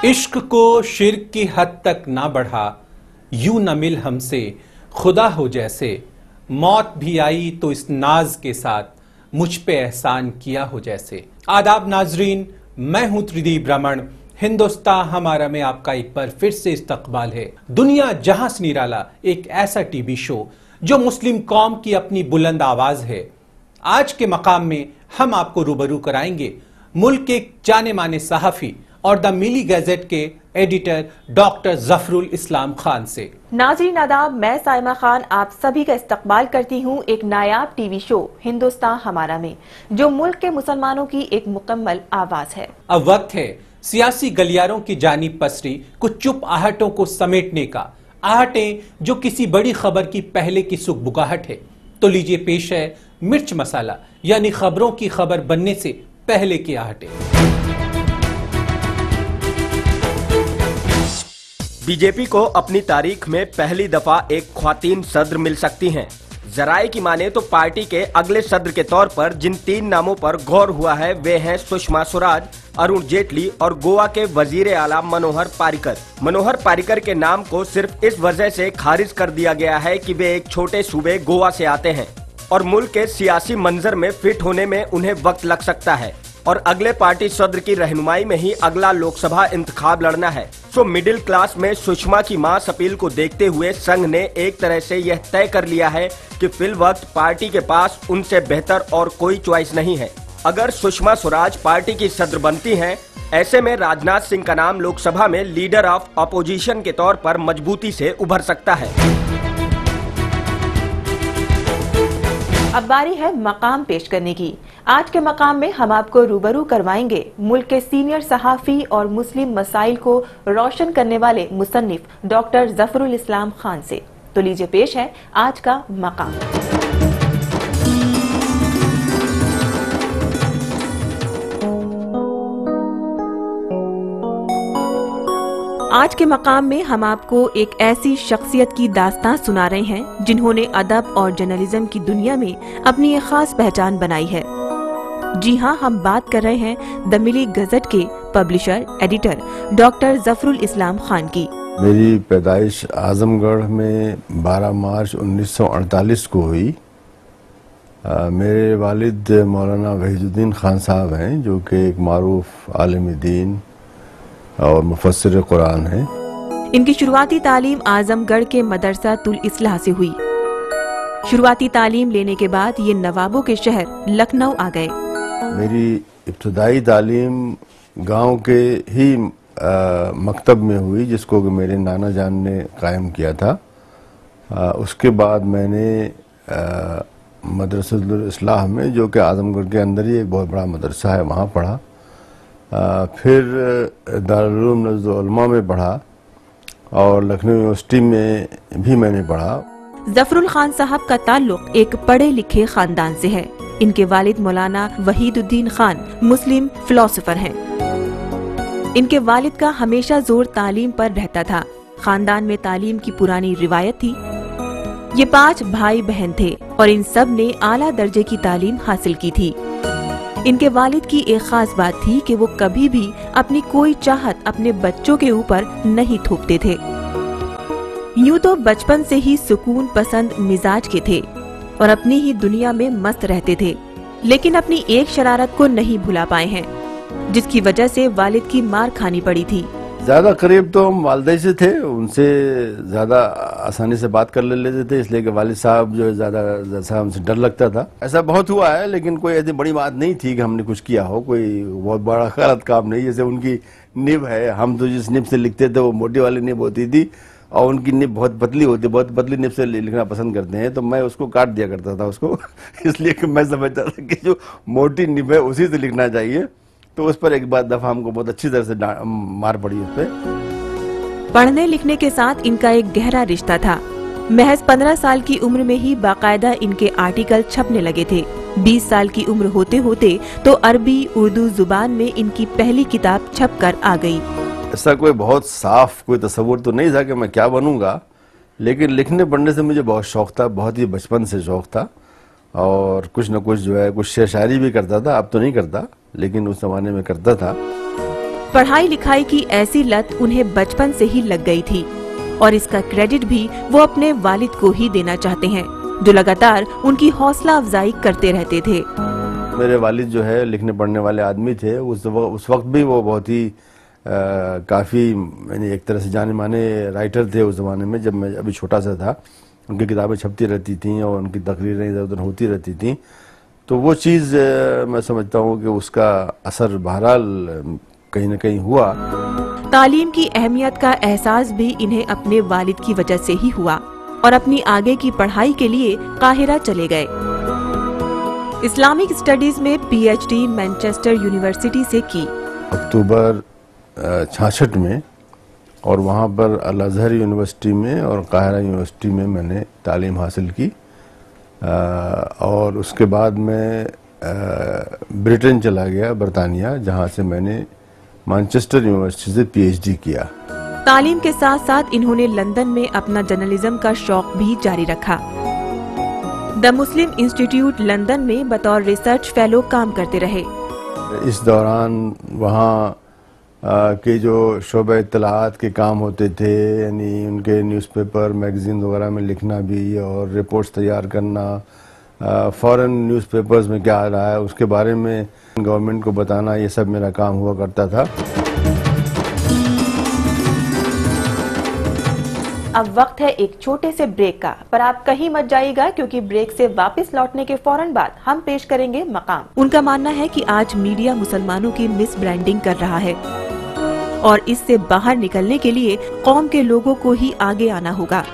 इश्क को शिर्क की हद तक ना बढ़ा, यूं न मिल हमसे खुदा हो जैसे। मौत भी आई तो इस नाज के साथ मुझ पे एहसान किया हो जैसे। आदाब नाजरीन, मैं हूं त्रिदीप रमन। हिंदुस्तान हमारा में आपका एक बार फिर से इस्तकबाल है। दुनिया जहां से निराला एक ऐसा टीवी शो जो मुस्लिम कौम की अपनी बुलंद आवाज है। आज के मकाम में हम आपको रूबरू कराएंगे मुल्क के जाने माने सहाफी और द मिली गैजेट के एडिटर डॉक्टर जफरुल इस्लाम खान से। नाज़रीन आदाब, मैं साइमा खान आप सभी का इस्तकबाल करती हूँ एक नायाब टीवी शो हिंदुस्तान हमारा में, जो मुल्क के मुसलमानों की एक मुकम्मल आवाज है। अब वक्त है सियासी गलियारों की जानिब पसरी कुछ चुप आहटों को समेटने का। आहटें जो किसी बड़ी खबर की पहले की सुगबुगाहट है। तो लीजिए पेश है मिर्च मसाला, यानी खबरों की खबर बनने से पहले की आहटें। बीजेपी को अपनी तारीख में पहली दफा एक ख्वातीन सदर मिल सकती हैं। जराये की माने तो पार्टी के अगले सदर के तौर पर जिन 3 नामों पर गौर हुआ है वे हैं सुषमा स्वराज, अरुण जेटली और गोवा के वजीर आला मनोहर पारिकर। मनोहर पारिकर के नाम को सिर्फ इस वजह से खारिज कर दिया गया है कि वे एक छोटे सूबे गोवा से आते हैं और मुल्क के सियासी मंजर में फिट होने में उन्हें वक्त लग सकता है और अगले पार्टी सदर की रहनुमाई में ही अगला लोकसभा इंतखाब लड़ना है। सो मिडिल क्लास में सुषमा की मास अपील को देखते हुए संघ ने एक तरह से यह तय कर लिया है कि फिल वक्त पार्टी के पास उनसे बेहतर और कोई चॉइस नहीं है। अगर सुषमा स्वराज पार्टी की सदर बनती हैं, ऐसे में राजनाथ सिंह का नाम लोकसभा में लीडर ऑफ अपोजिशन के तौर पर मजबूती से उभर सकता है। अब बारी है मकाम पेश करने की। आज के मकाम में हम आपको रूबरू करवाएंगे मुल्क के सीनियर सहाफी और मुस्लिम मसाइल को रोशन करने वाले मुसन्निफ डॉक्टर जफरुल इस्लाम खान से। तो लीजिए पेश है आज का मकाम। आज के मकाम में हम आपको एक ऐसी शख्सियत की दास्तान सुना रहे हैं जिन्होंने अदब और जर्नलिज्म की दुनिया में अपनी एक खास पहचान बनाई है। जी हाँ, हम बात कर रहे हैं द मिली गजट के पब्लिशर एडिटर डॉक्टर जफरुल इस्लाम खान की। मेरी पैदाइश आजमगढ़ में 12 मार्च 1948 को हुई। मेरे वालिद मौलाना वहीदुद्दीन खान साहब हैं, जो कि एक मारूफ आलिम दीन और मुफस्सिर कुरान है। इनकी शुरुआती तालीम आजमगढ़ के मदरसा तुल इस्लाह से हुई। शुरुआती तालीम लेने के बाद ये नवाबों के शहर लखनऊ आ गए। मेरी इब्तदाई तालीम गांव के ही मकतब में हुई, जिसको मेरे नाना जान ने कायम किया था। उसके बाद मैंने मदरसा तुल इस्लाह में, जो कि आजमगढ़ के अंदर ही एक बहुत बड़ा मदरसा है, वहाँ पढ़ा। फिर दारुल उलूम नज़्द उलमा में पढ़ा और लखनऊ यूनिवर्सिटी में भी मैंने पढ़ा। जफरुल खान साहब का ताल्लुक एक पढ़े लिखे खानदान से है। इनके वालिद मौलाना वहीदुद्दीन खान मुस्लिम फिलोसोफर हैं। इनके वालिद का हमेशा जोर तालीम पर रहता था। खानदान में तालीम की पुरानी रिवायत थी। ये 5 भाई बहन थे और इन सब ने आला दर्जे की तालीम हासिल की थी। इनके वालिद की एक खास बात थी कि वो कभी भी अपनी कोई चाहत अपने बच्चों के ऊपर नहीं थोपते थे। यूं तो बचपन से ही सुकून पसंद मिजाज के थे और अपनी ही दुनिया में मस्त रहते थे, लेकिन अपनी एक शरारत को नहीं भुला पाए हैं, जिसकी वजह से वालिद की मार खानी पड़ी थी। ज्यादा करीब तो हम वालिदा से थे, उनसे ज्यादा आसानी से बात कर लेते थे, इसलिए कि वालिद साहब जो जैसा हमसे डर लगता था। ऐसा बहुत हुआ है, लेकिन कोई ऐसी बड़ी बात नहीं थी कि हमने कुछ किया हो, कोई बहुत बड़ा गलत काम नहीं। जैसे उनकी निब है, हम तो जिस निब से लिखते थे वो मोटी वाली निब होती थी और उनकी निब बहुत पतली होती, बहुत पतली निब से लिखना पसंद करते हैं, तो मैं उसको काट दिया करता था उसको इसलिए कि मैं समझता था कि जो मोटी निब है उसी से लिखना चाहिए। तो उस पर एक बार दफा हमको बहुत अच्छी तरह से मार पड़ी उस पर। पढ़ने लिखने के साथ इनका एक गहरा रिश्ता था। महज 15 साल की उम्र में ही बाकायदा इनके आर्टिकल छपने लगे थे। 20 साल की उम्र होते होते तो अरबी उर्दू जुबान में इनकी पहली किताब छपकर आ गई। ऐसा कोई बहुत साफ कोई तस्वुर तो नहीं था कि मैं क्या बनूंगा, लेकिन लिखने पढ़ने से मुझे बहुत शौक था, बहुत ही बचपन से शौक था। और कुछ न कुछ जो है, कुछ शेर शायरी भी करता था। अब तो नहीं करता, लेकिन उस जमाने में करता था। पढ़ाई लिखाई की ऐसी लत उन्हें बचपन से ही लग गई थी और इसका क्रेडिट भी वो अपने वालिद को ही देना चाहते हैं, जो लगातार उनकी हौसला अफजाई करते रहते थे। मेरे वालिद जो है लिखने पढ़ने वाले आदमी थे। उस वक्त भी वो बहुत ही काफ़ी यानी एक तरह से जाने माने राइटर थे उस ज़माने में, जब मैं अभी छोटा सा था। उनकी किताबें छपती रहती थीं और उनकी तकरीरें इधर उधर होती रहती थीं। तो वो चीज़ मैं समझता हूँ कि उसका असर बहरहाल कहीं न कहीं हुआ। तालीम की अहमियत का एहसास भी इन्हें अपने वालिद की वजह से ही हुआ और अपनी आगे की पढ़ाई के लिए काहिरा चले गए। इस्लामिक स्टडीज में पीएचडी मैनचेस्टर यूनिवर्सिटी से की। अक्टूबर 66 में और वहाँ पर अल अज़हर यूनिवर्सिटी में और काहिरा यूनिवर्सिटी में मैंने तालीम हासिल की। और उसके बाद मैं ब्रिटेन चला गया, बरतानिया, जहाँ से मैंने मैनचेस्टर यूनिवर्सिटी से पीएचडी किया। तालीम के साथ साथ इन्होंने लंदन में अपना जर्नलिज्म का शौक भी जारी रखा। द मुस्लिम इंस्टीट्यूट लंदन में बतौर रिसर्च फेलो काम करते रहे। इस दौरान वहाँ के जो शोबे इत्तलाआत के काम होते थे, यानी उनके न्यूज़पेपर मैगज़ीन वगैरह में लिखना भी और रिपोर्ट्स तैयार करना, फॉरेन न्यूज़पेपर्स में क्या आ रहा है उसके बारे में गवर्नमेंट को बताना, ये सब मेरा काम हुआ करता था। अब वक्त है एक छोटे से ब्रेक का, पर आप कहीं मत जाइएगा क्योंकि ब्रेक से वापस लौटने के फौरन बाद हम पेश करेंगे मकाम। उनका मानना है कि आज मीडिया मुसलमानों की मिस ब्रांडिंग कर रहा है और इससे बाहर निकलने के लिए कौम के लोगों को ही आगे आना होगा।